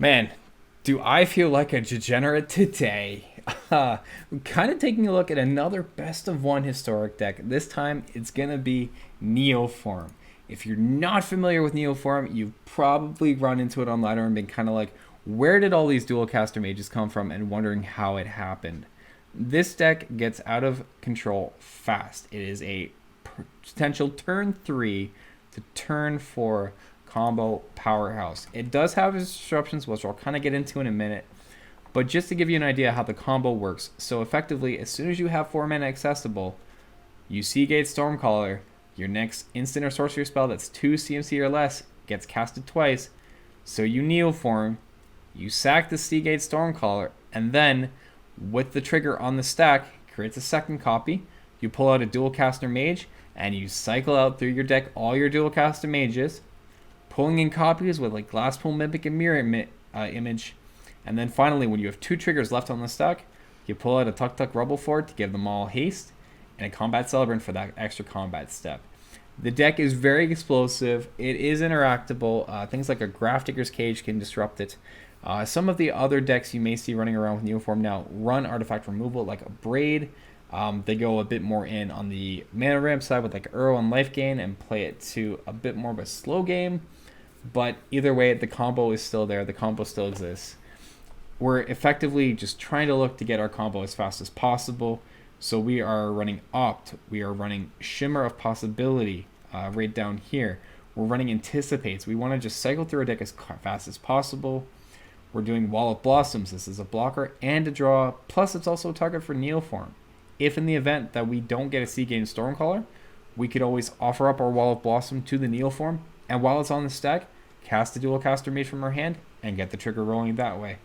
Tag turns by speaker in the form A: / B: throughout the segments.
A: Man, do I feel like a degenerate today? Kind of taking a look at another best of one historic deck. This time it's going to be Neoform. If you're not familiar with Neoform, you've probably run into it on ladder and been kind of like, where did all these Dualcaster Mages come from, and wondering how it happened. This deck gets out of control fast. It is a potential turn 3 to turn 4 combo powerhouse. It does have its disruptions, which I'll kind of get into in a minute. But just to give you an idea how the combo works, so effectively, as soon as you have 4 mana accessible, you Sea Gate Stormcaller, your next instant or sorcery spell that's 2 CMC or less gets casted twice, so you Neoform, you sack the Sea Gate Stormcaller, and then, with the trigger on the stack, creates a second copy, you pull out a Dualcaster Mage, and you cycle out through your deck all your Dualcaster Mages, pulling in copies with like Glasspool Mimic and Mirror Image. And then finally, when you have 2 triggers left on the stack, you pull out a Tuktuk Rubblefort to give them all haste, and a Combat Celebrant for that extra combat step. The deck is very explosive. It is interactable. Things like a Grafdigger's Cage can disrupt it. Some of the other decks you may see running around with Neoform now run artifact removal, like a Braid. They go a bit more in on the mana ramp side with like Uro and life gain and play it to a bit more of a slow game. But either way, the combo is still there. The combo still exists. We're effectively just trying to look to get our combo as fast as possible. So we are running Opt. We are running Shimmer of Possibility right down here. We're running Anticipates. We want to just cycle through our deck as fast as possible. We're doing Wall of Blossoms. This is a blocker and a draw. Plus, it's also a target for Neoform. If in the event that we don't get a Sea Gate Stormcaller, we could always offer up our Wall of Blossom to the Neoform, and while it's on the stack, cast the Dualcaster Mage from our hand and get the trigger rolling that way.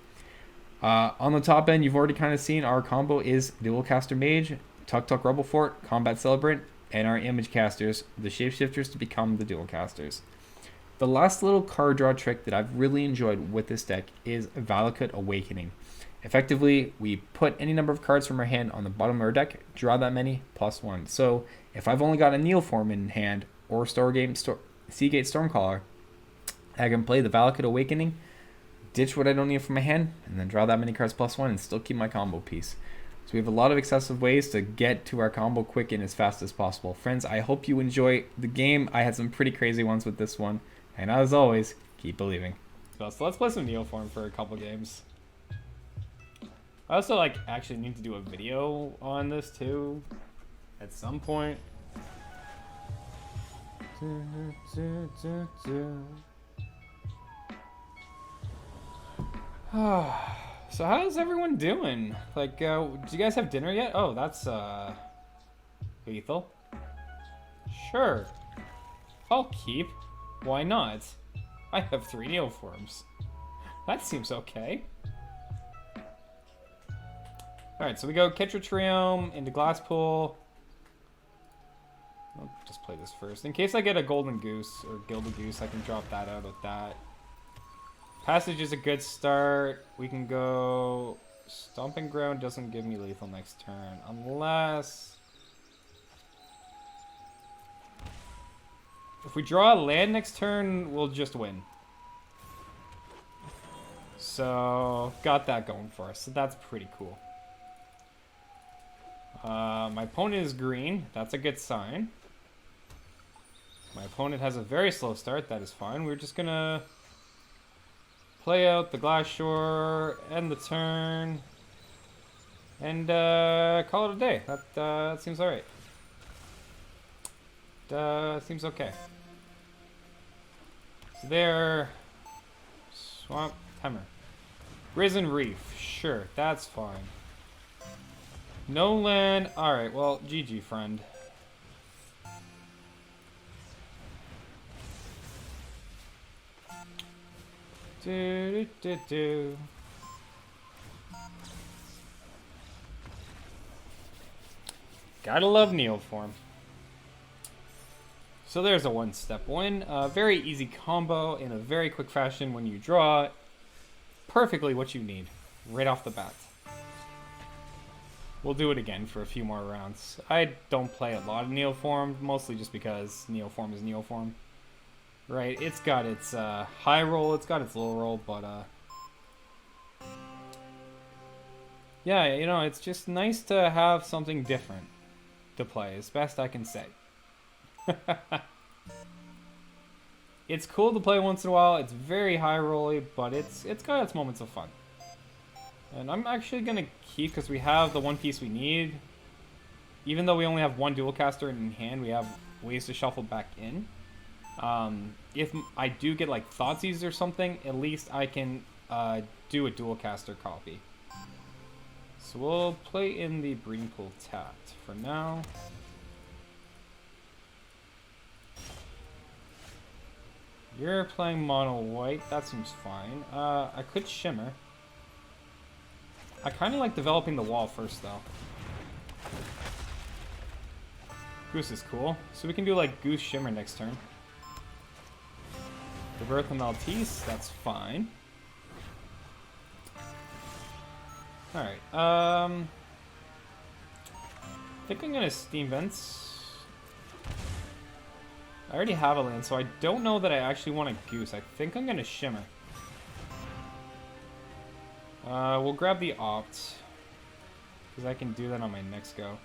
A: On the top end, you've already kind of seen our combo is Dualcaster Mage, Tuktuk Rubblefort, Combat Celebrant, and our Image Casters, the Shapeshifters, to become the Dualcasters. The last little card draw trick that I've really enjoyed with this deck is Valakut Awakening. Effectively, we put any number of cards from our hand on the bottom of our deck, draw that many, +1. So if I've only got a Neoform in hand, or Sea Gate Stormcaller, I can play the Valakut Awakening, ditch what I don't need from my hand, and then draw that many cards +1 and still keep my combo piece. So we have a lot of excessive ways to get to our combo quick and as fast as possible. Friends, I hope you enjoy the game. I had some pretty crazy ones with this one. And as always, keep believing. So let's play some Neoform for a couple games. I also actually need to do a video on this too at some point. So how's everyone doing? Did you guys have dinner yet? Oh, that's lethal. Sure. I'll keep. Why not? I have 3 Neoforms. That seems okay. Alright, so we go Ketria Triome into Glasspool. I'll just play this first. In case I get a Golden Goose or Gilded Goose, I can drop that out with that. Passage is a good start. We can go... Stomping Ground doesn't give me lethal next turn. Unless... if we draw a land next turn, we'll just win. So, got that going for us. So that's pretty cool. My opponent is green. That's a good sign. My opponent has a very slow start. That is fine. We're just going to play out the Glass Shore, end the turn, and call it a day. That seems alright. Seems okay. So there. Swamp Hammer. Risen Reef. Sure, that's fine. No land. Alright, well, GG, friend. Gotta love Neoform. So there's a one-step win. Very easy combo in a very quick fashion when you draw perfectly what you need right off the bat. We'll do it again for a few more rounds. I don't play a lot of Neoform, mostly just because Neoform is Neoform. Right, it's got its high roll, it's got its low roll, but Yeah, you know, it's just nice to have something different to play, as best I can say. It's cool to play once in a while. It's very high rolly, but it's got its moments of fun. And I'm actually gonna keep, because we have the one piece we need. Even though we only have one Dualcaster in hand, we have ways to shuffle back in. If I do get like Thoughtseize or something, at least I can do a Dualcaster copy. So we'll play in the Breeding Pool tapped for now. You're playing mono white, that seems fine. I could Shimmer. I kind of like developing the wall first though. Goose is cool. So we can do like Goose Shimmer next turn. Divert the Maltese, that's fine. Alright, I think I'm gonna Steam Vents. I already have a land, so I don't know that I actually want a Goose. I think I'm gonna Shimmer. We'll grab the Opt, because I can do that on my next go.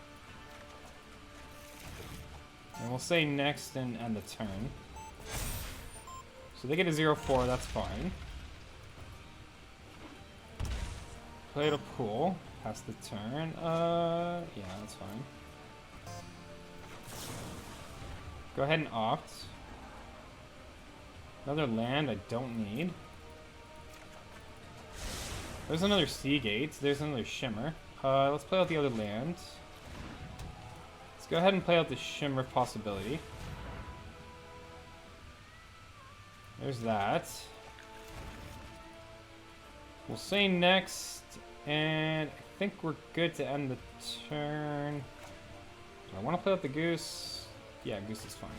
A: And we'll say next and end the turn. So they get a 0-4, that's fine. Play to pool, pass the turn. Yeah, that's fine. Go ahead and Opt. Another land I don't need. There's another Sea Gate. There's another Shimmer. Let's play out the other land. Let's go ahead and play out the Shimmer of Possibility. There's that. We'll say next, and I think we're good to end the turn. Do I want to play out the Goose? Yeah, Goose is fine.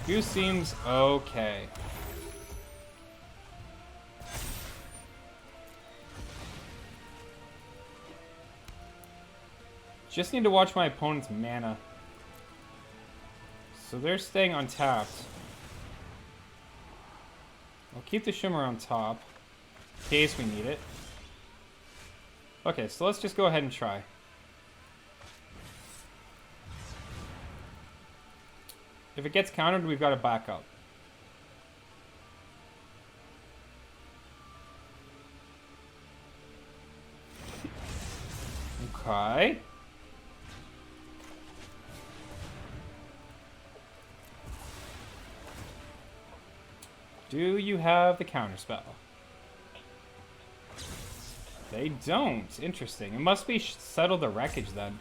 A: Goose seems okay. Just need to watch my opponent's mana. So they're staying untapped. I'll keep the Shimmer on top, in case we need it. Okay, so let's just go ahead and try. If it gets countered, we've got to back up. Okay. Do you have the counterspell? They don't. Interesting. It must be Settle the Wreckage then.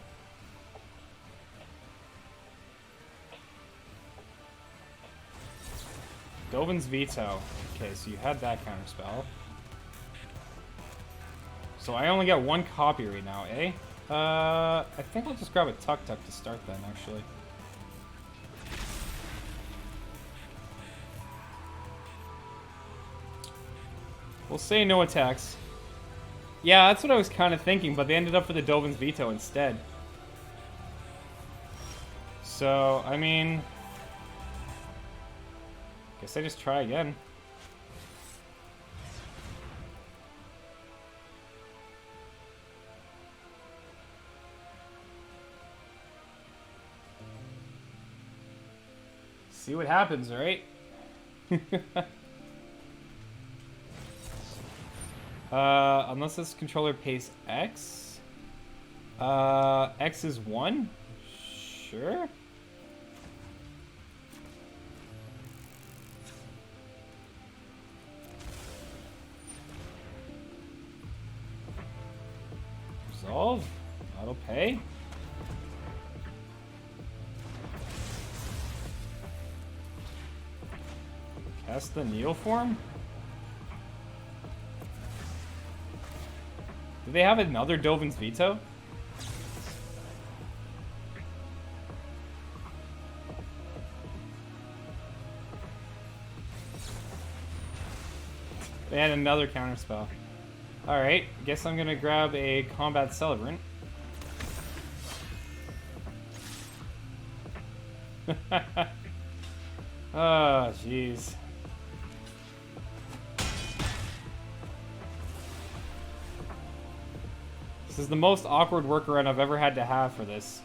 A: Dovin's Veto. Okay, so you had that counterspell. So I only got one copy right now, eh? I think I'll just grab a Tuktuk to start then, actually. We'll say no attacks. Yeah, that's what I was kind of thinking, but they ended up for the Dovin's Veto instead. So, I mean... guess I just try again. See what happens, right? Unless this controller pays X. X is 1? Sure. Resolve. Auto pay. Cast the Neoform? Do they have another Dovin's Veto? They had another counterspell. Alright, guess I'm gonna grab a Combat Celebrant. Oh, jeez. This is the most awkward workaround I've ever had to have for this.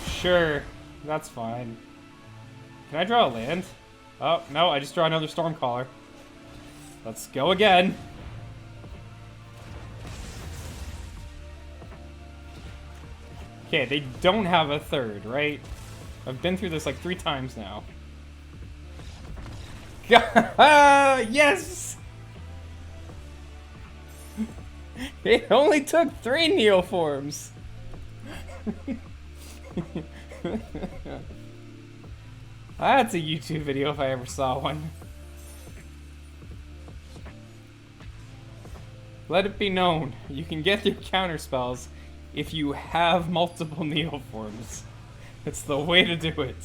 A: Sure, that's fine. Can I draw a land? Oh, no, I just draw another Stormcaller. Let's go again. Okay, they don't have a third, right? I've been through this like 3 times now. Yes! It only took 3 Neoforms. That's a YouTube video if I ever saw one. Let it be known, you can get through counter spells if you have multiple Neoforms. It's the way to do it.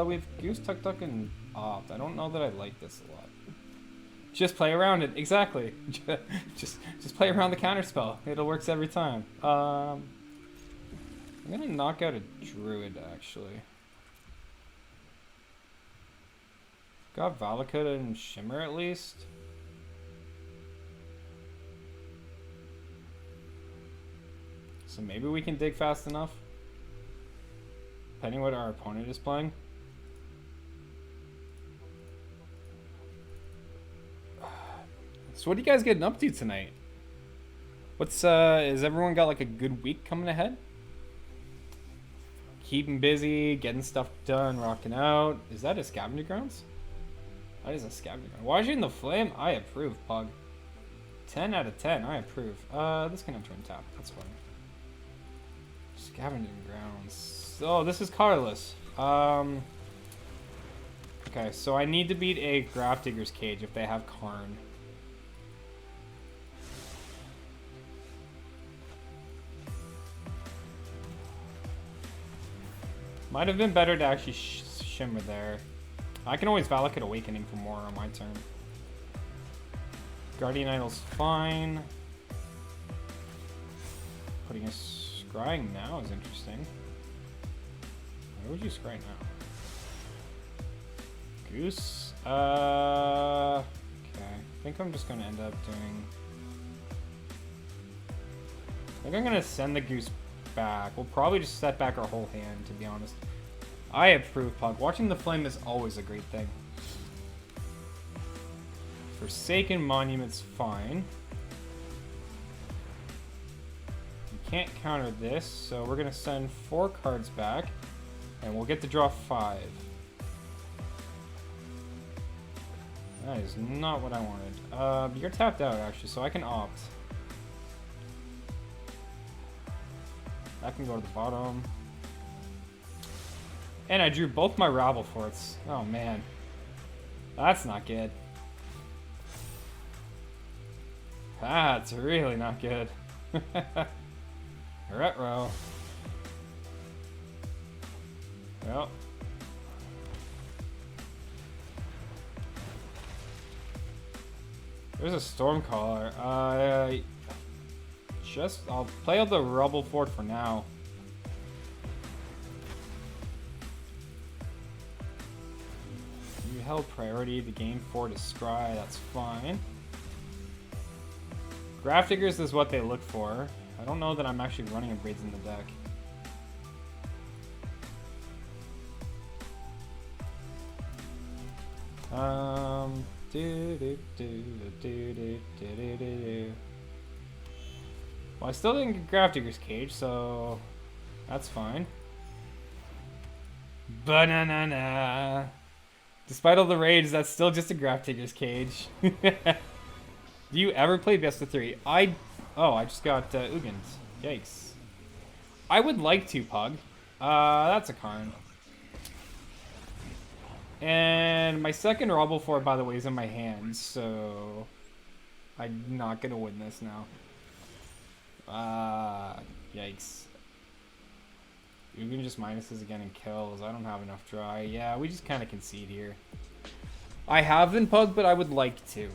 A: We've Goose, Tuktuk, and Opt. I don't know that I like this a lot. Just play around it. Exactly. just play around the counterspell. It'll work every time. I'm gonna knock out a Druid, actually. Got Valakut and Shimmer at least. So maybe we can dig fast enough. Depending what our opponent is playing. So what are you guys getting up to tonight? What's has everyone got like a good week coming ahead? Keeping busy, getting stuff done, rocking out. Is that a Scavenger Grounds? That is a Scavenger Ground. Watching the Flame, I approve, Pug. 10 out of 10, I approve. This can enter tap, that's fine. Scavenging Grounds. Oh, this is colorless. Okay, so I need to beat a Grafdigger's Cage if they have Karn. Might have been better to actually Shimmer there. I can always Valakut Awakening for more on my turn. Guardian Idol's fine. Putting a Scrying now is interesting. Where would you scry now? Goose? Okay. I think I'm just gonna end up doing... I think I'm gonna send the Goose back. We'll probably just set back our whole hand, to be honest. I approve, Pug. Watching the Flame is always a great thing. Forsaken Monument's fine. You can't counter this, so we're gonna send 4 cards back, and we'll get to draw 5. That is not what I wanted. You're tapped out, actually, so I can opt. That can go to the bottom. And I drew both my Rubbleforts. Oh, man. That's not good. That's really not good. Retro. Well. There's a Stormcaller. I'll play out the Rubblefort for now. You held priority to gain 4 to scry, that's fine. Grafdiggers is what they look for. I don't know that I'm actually running a Braids in the deck. Well, I still didn't get Grafdigger's Cage, so that's fine. Banana. Despite all the rage, that's still just a Grafdigger's Cage. Do you ever play best of 3? I just got Ugins. Yikes. I would like to, Pug. That's a con. And my second Rubblefort, by the way, is in my hands, so I'm not gonna win this now. Yikes. Ugin just minuses again and kills. I don't have enough dry. Yeah, we just kind of concede here. I have been Pug, but I would like to.